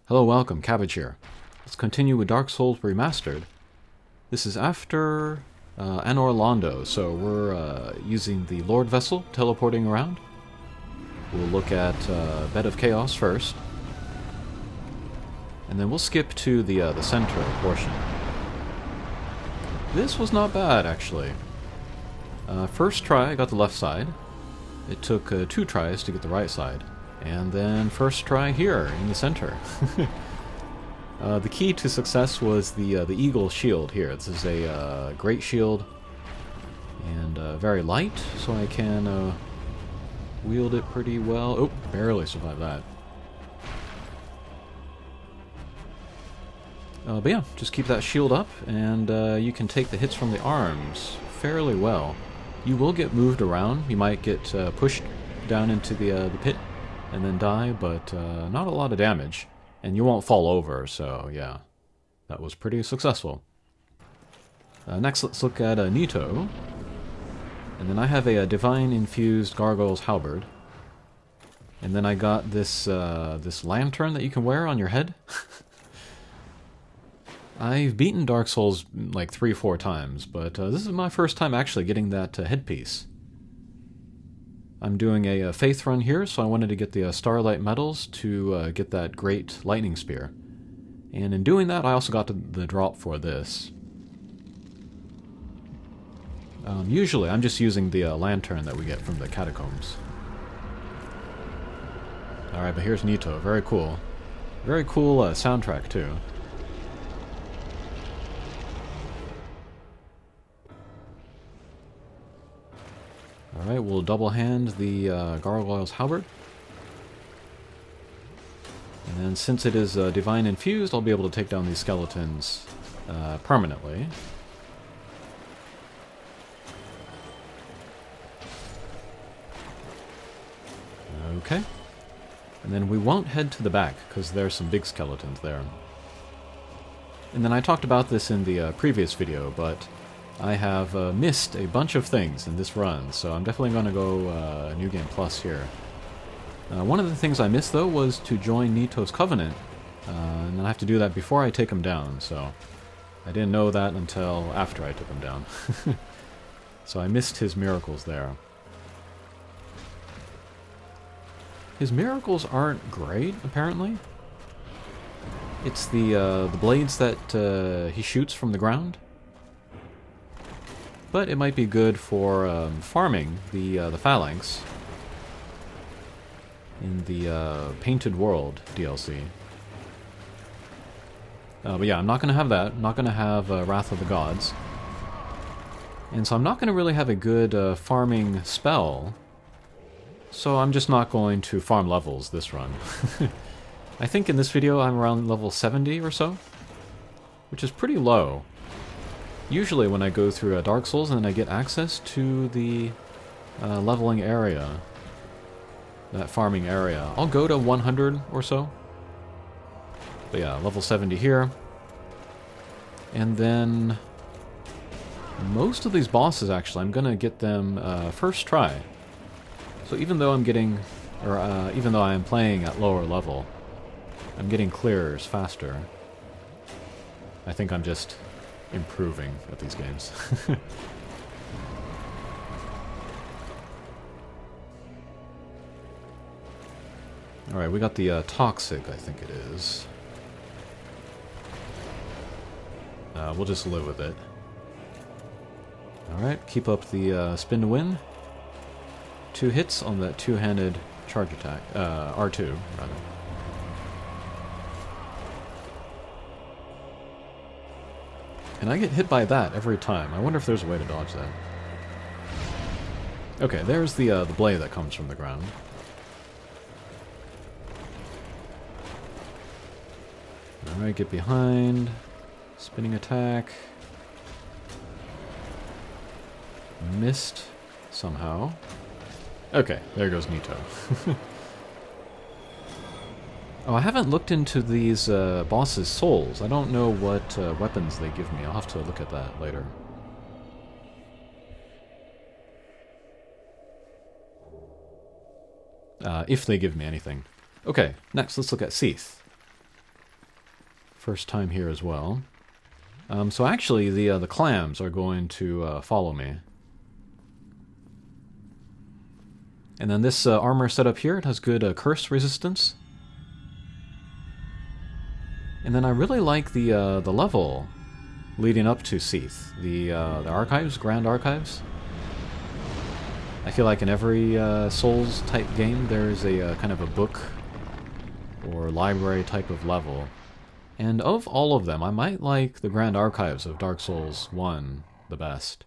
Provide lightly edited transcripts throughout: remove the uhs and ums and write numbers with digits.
Hello, welcome, Cabbage here. Let's continue with Dark Souls Remastered. This is after Anor Londo, so we're using the Lord Vessel, teleporting around. We'll look at Bed of Chaos first. And then we'll skip to the center portion. This was not bad, actually. First try, I got the left side. It took 2 tries to get the right side. And then first try here, in the center. The key to success was the Eagle Shield here. This is a great shield, and very light, so I can wield it pretty well. Oh, barely survived that. But yeah, just keep that shield up, and you can take the hits from the arms fairly well. You will get moved around. You might get pushed down into the pit and then die, but not a lot of damage. And you won't fall over, so yeah, that was pretty successful. Next, let's look at Nito. And then I have a Divine-infused Gargoyle's Halberd. And then I got this this lantern that you can wear on your head. I've beaten Dark Souls like 3 or 4 times, but this is my first time actually getting that headpiece. I'm doing a faith run here, so I wanted to get the Starlight Medals to get that great lightning spear. And in doing that, I also got the drop for this. Usually, I'm just using the lantern that we get from the catacombs. Alright, but here's Nito. Very cool. Very cool soundtrack, too. Alright, we'll double hand the Gargoyle's Halberd. And then since it is Divine Infused, I'll be able to take down these skeletons permanently. Okay. And then we won't head to the back, because there's some big skeletons there. And then I talked about this in the previous video, but I have missed a bunch of things in this run, so I'm definitely going to go New Game Plus here. One of the things I missed, though, was to join Nito's Covenant, and I have to do that before I take him down, so I didn't know that until after I took him down. So I missed his miracles there. His miracles aren't great, apparently. It's the blades that he shoots from the ground. But it might be good for farming the phalanx in the Painted World DLC. But yeah, I'm not going to have that. I'm not going to have Wrath of the Gods. And so I'm not going to really have a good farming spell. So I'm just not going to farm levels this run. I think in this video I'm around level 70 or so, which is pretty low. Usually when I go through Dark Souls and then I get access to the leveling area, that farming area, I'll go to 100 or so. But yeah, level 70 here. And then most of these bosses, actually, I'm going to get them first try. So even though I'm getting, or even though I am playing at lower level, I'm getting clears faster. I think I'm just improving at these games. Alright, we got the Toxic, I think it is. We'll just live with it. Alright, keep up the spin to win. 2 hits on that 2-handed charge attack. R2, rather. And I get hit by that every time. I wonder if there's a way to dodge that. Okay, there's the blade that comes from the ground. Alright, get behind. Spinning attack. Missed somehow. Okay, there goes Nito. Oh, I haven't looked into these bosses' souls. I don't know what weapons they give me. I'll have to look at that later. If they give me anything. Okay, next let's look at Seath. First time here as well. So actually, the clams are going to follow me. And then this armor setup here, it has good curse resistance. And then I really like the level leading up to Seath, the archives, Grand Archives. I feel like in every Souls type game, there's a kind of a book or library type of level. And of all of them, I might like the Grand Archives of Dark Souls 1 the best.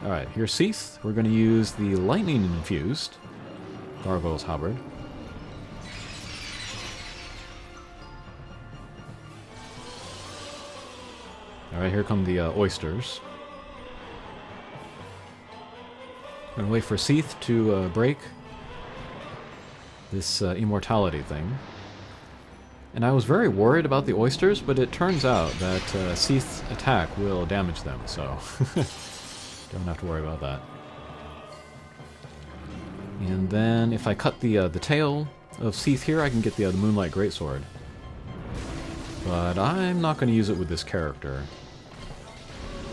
Alright, here's Seath. We're going to use the lightning infused Gargoyle's Halberd. Alright, here come the oysters. I'm gonna wait for Seath to break this immortality thing. And I was very worried about the oysters, but it turns out that Seath's attack will damage them, so don't have to worry about that. And then if I cut the tail of Seath here, I can get the Moonlight Greatsword. But I'm not going to use it with this character.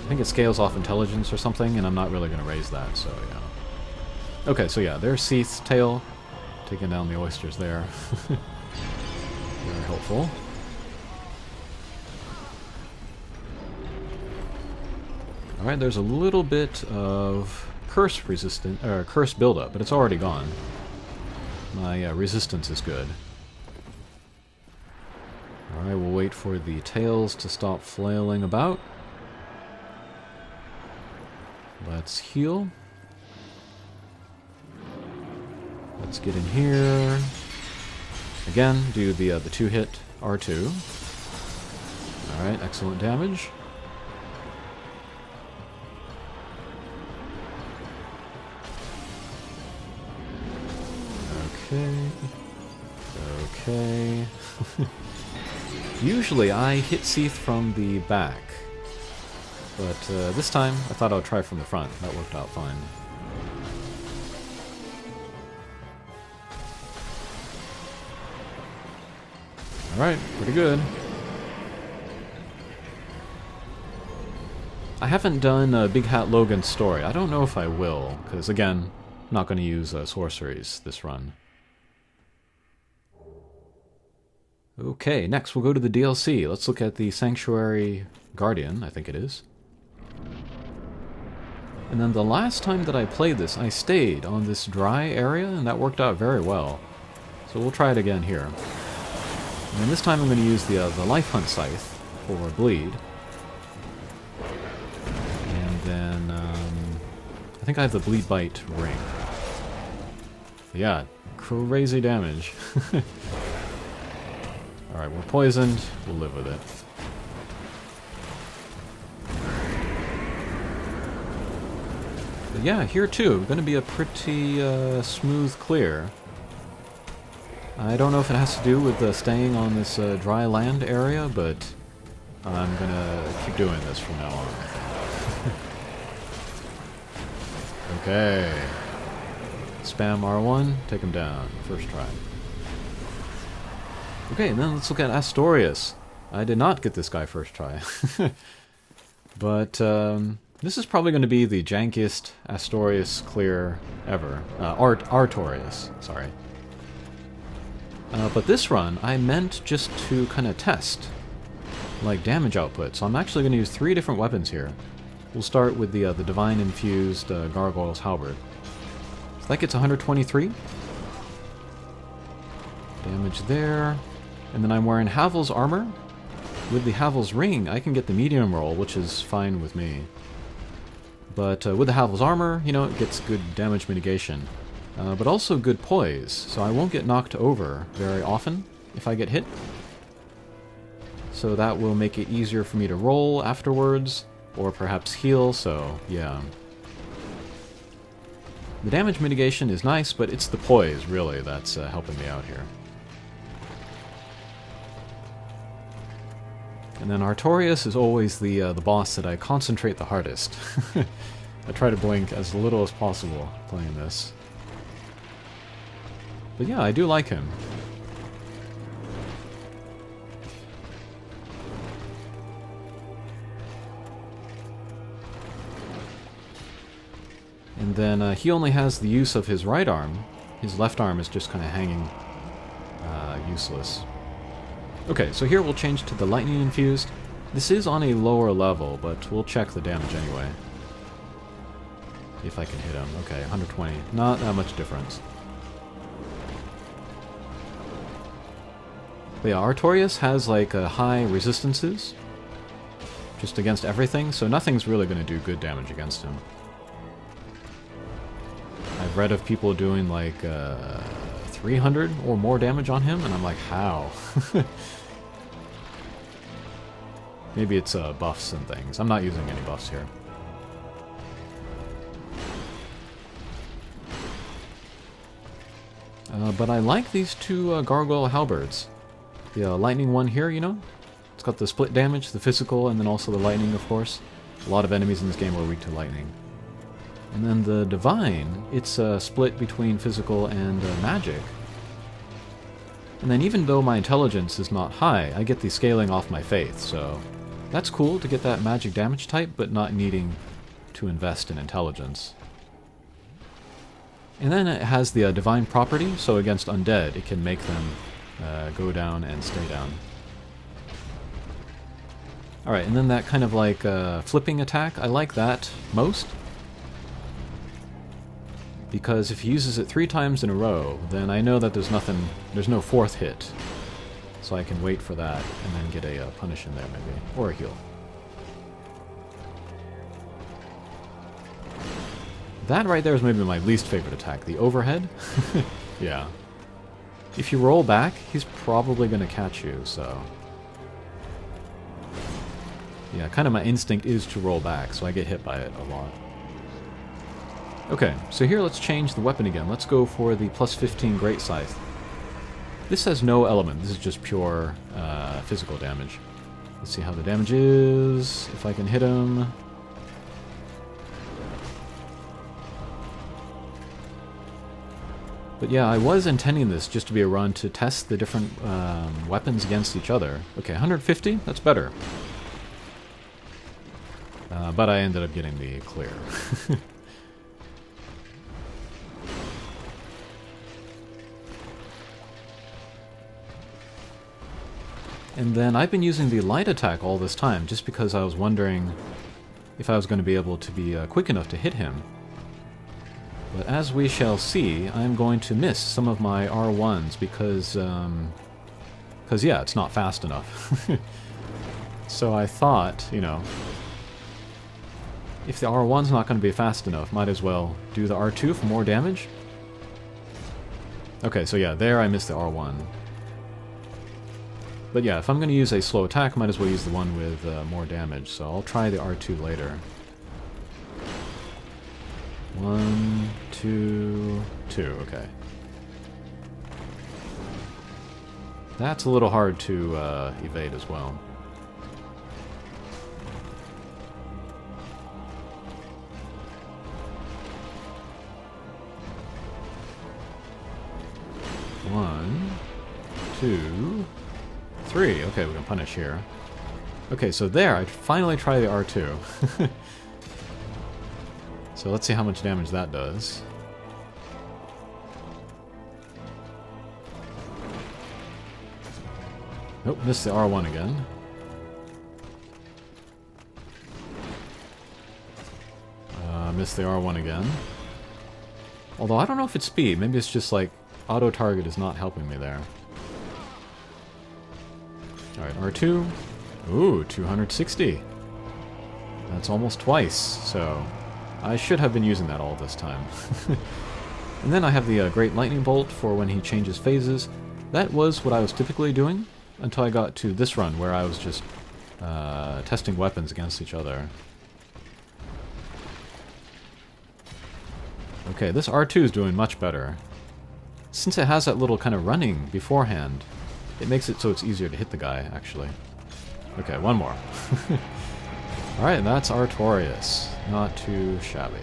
I think it scales off intelligence or something, and I'm not really going to raise that, so yeah. Okay, so yeah, there's Seath's tail, taking down the oysters there. Very helpful. Alright, there's a little bit of curse resistant, or curse buildup, but it's already gone. My resistance is good. Alright, we'll wait for the tails to stop flailing about. Let's heal. Let's get in here. Again, do the 2-hit R2. Alright, excellent damage. Okay. Okay. Usually I hit Seath from the back. But this time, I thought I would try from the front. That worked out fine. Alright, pretty good. I haven't done Big Hat Logan's story. I don't know if I will, because again, I'm not going to use sorceries this run. Okay, next we'll go to the DLC. Let's look at the Sanctuary Guardian, I think it is. And then the last time that I played this, I stayed on this dry area, and that worked out very well. So we'll try it again here. And then this time I'm going to use the Life Hunt Scythe for bleed. And then, I think I have the Bleed Bite Ring. Yeah, crazy damage. Alright, we're poisoned. We'll live with it. But yeah, here too, going to be a pretty smooth clear. I don't know if it has to do with staying on this dry land area, but I'm going to keep doing this from now on. Okay. Spam R1, take him down. First try. Okay, and then let's look at Artorias. I did not get this guy first try. But this is probably going to be the jankiest Artorias clear ever. Artorias, sorry. But this run, I meant just to kind of test, like, damage output. So I'm actually going to use 3 different weapons here. We'll start with the Divine Infused Gargoyle's Halberd. So that gets 123. Damage there. And then I'm wearing Havel's armor. With the Havel's ring, I can get the medium roll, which is fine with me. But with the Havel's armor, you know, it gets good damage mitigation. But also good poise, so I won't get knocked over very often if I get hit. So that will make it easier for me to roll afterwards, or perhaps heal, so yeah. The damage mitigation is nice, but it's the poise, really, that's helping me out here. And then Artorias is always the boss that I concentrate the hardest. I try to blink as little as possible playing this. But yeah, I do like him. And then he only has the use of his right arm. His left arm is just kind of hanging useless. Okay, so here we'll change to the lightning infused. This is on a lower level, but we'll check the damage anyway. If I can hit him. Okay, 120. Not that much difference. But yeah, Artorias has like high resistances. Just against everything, so nothing's really going to do good damage against him. I've read of people doing like 300 or more damage on him, and I'm like, how? Maybe it's buffs and things. I'm not using any buffs here. But I like these two gargoyle halberds. The lightning one here, you know? It's got the split damage, the physical, and then also the lightning, of course. A lot of enemies in this game are weak to lightning. And then the divine, it's split between physical and magic. And then even though my intelligence is not high, I get the scaling off my faith, so that's cool to get that magic damage type, but not needing to invest in intelligence. And then it has the divine property, so against undead, it can make them go down and stay down. Alright, and then that kind of like flipping attack, I like that most. Because if he uses it 3 times in a row, then I know that there's no fourth hit. So I can wait for that and then get a punish in there maybe, or a heal. That right there is maybe my least favorite attack, the overhead. Yeah. If you roll back, he's probably going to catch you, so... Yeah, kind of my instinct is to roll back, so I get hit by it a lot. Okay, so here let's change the weapon again. Let's go for the plus 15 Great Scythe. This has no element, this is just pure physical damage. Let's see how the damage is, if I can hit him. But yeah, I was intending this just to be a run to test the different weapons against each other. Okay, 150, that's better. But I ended up getting the clear. And then I've been using the light attack all this time, just because I was wondering if I was going to be able to be quick enough to hit him. But as we shall see, I'm going to miss some of my R1s because yeah, it's not fast enough. So I thought, you know, if the R1's not going to be fast enough, might as well do the R2 for more damage. Okay, so yeah, there I missed the R1. But yeah, if I'm going to use a slow attack, I might as well use the one with more damage, so I'll try the R2 later. 1, 2, 2, okay. That's a little hard to evade as well. One, 2, 3. Okay, we can punish here. Okay, so there, I finally try the R2. So let's see how much damage that does. Nope, missed the R1 again. Missed the R1 again. Although I don't know if it's speed, maybe it's just like auto target is not helping me there. Alright, R2. Ooh, 260. That's almost twice, so I should have been using that all this time. And then I have the Great Lightning Bolt for when he changes phases. That was what I was typically doing until I got to this run where I was just testing weapons against each other. Okay, this R2 is doing much better. Since it has that little kind of running beforehand, it makes it so it's easier to hit the guy, actually. Okay, one more. Alright, that's Artorius. Not too shabby.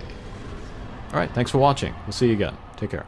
Alright, thanks for watching. We'll see you again. Take care.